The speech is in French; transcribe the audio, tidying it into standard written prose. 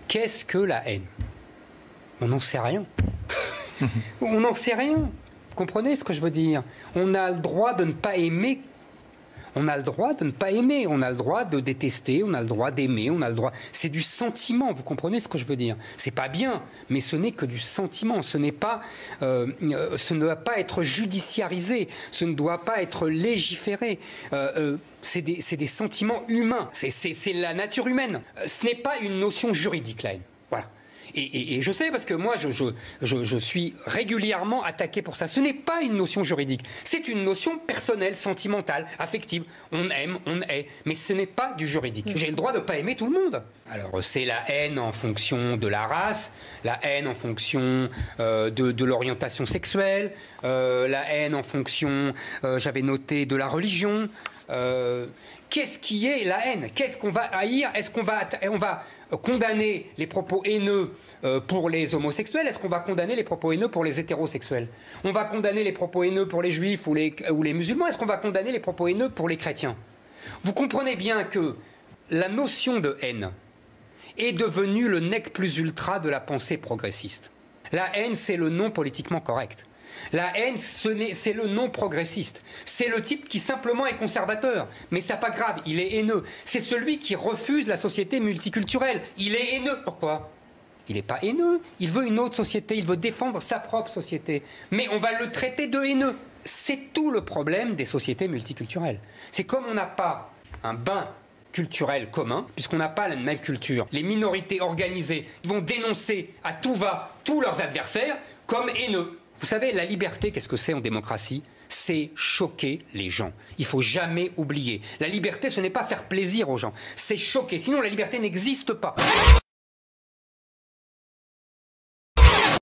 Qu'est-ce que la haine? On n'en sait rien. On n'en sait rien. Vous comprenez ce que je veux dire? On a le droit de ne pas aimer. On a le droit de ne pas aimer, on a le droit de détester, on a le droit d'aimer, on a le droit... C'est du sentiment, vous comprenez ce que je veux dire? C'est pas bien, mais ce n'est que du sentiment, ce n'est pas... ce ne doit pas être judiciarisé, ce ne doit pas être légiféré. C'est des sentiments humains, c'est la nature humaine. Ce n'est pas une notion juridique, la haine. Voilà. Et je sais parce que moi, je suis régulièrement attaqué pour ça. Ce n'est pas une notion juridique. C'est une notion personnelle, sentimentale, affective. On aime, on hait. Mais ce n'est pas du juridique. J'ai le droit de ne pas aimer tout le monde. Alors, c'est la haine en fonction de la race, la haine en fonction de l'orientation sexuelle, la haine en fonction, j'avais noté, de la religion. Qu'est-ce qui est la haine? Qu'est-ce qu'on va haïr? Est-ce qu'on va condamner les propos haineux pour les homosexuels? Est-ce qu'on va condamner les propos haineux pour les hétérosexuels? On va condamner les propos haineux pour les juifs ou les musulmans? Est-ce qu'on va condamner les propos haineux pour les chrétiens? Vous comprenez bien que la notion de haine est devenue le nec plus ultra de la pensée progressiste. La haine, c'est le non politiquement correct. La haine, c'est le non progressiste. C'est le type qui simplement est conservateur. Mais c'est pas grave, il est haineux. C'est celui qui refuse la société multiculturelle. Il est haineux. Pourquoi? Il n'est pas haineux. Il veut une autre société. Il veut défendre sa propre société. Mais on va le traiter de haineux. C'est tout le problème des sociétés multiculturelles. C'est comme on n'a pas un bain culturel commun, puisqu'on n'a pas la même culture. Les minorités organisées vont dénoncer à tout va tous leurs adversaires comme haineux. Vous savez, la liberté, qu'est-ce que c'est en démocratie? C'est choquer les gens. Il ne faut jamais oublier. La liberté, ce n'est pas faire plaisir aux gens. C'est choquer. Sinon, la liberté n'existe pas.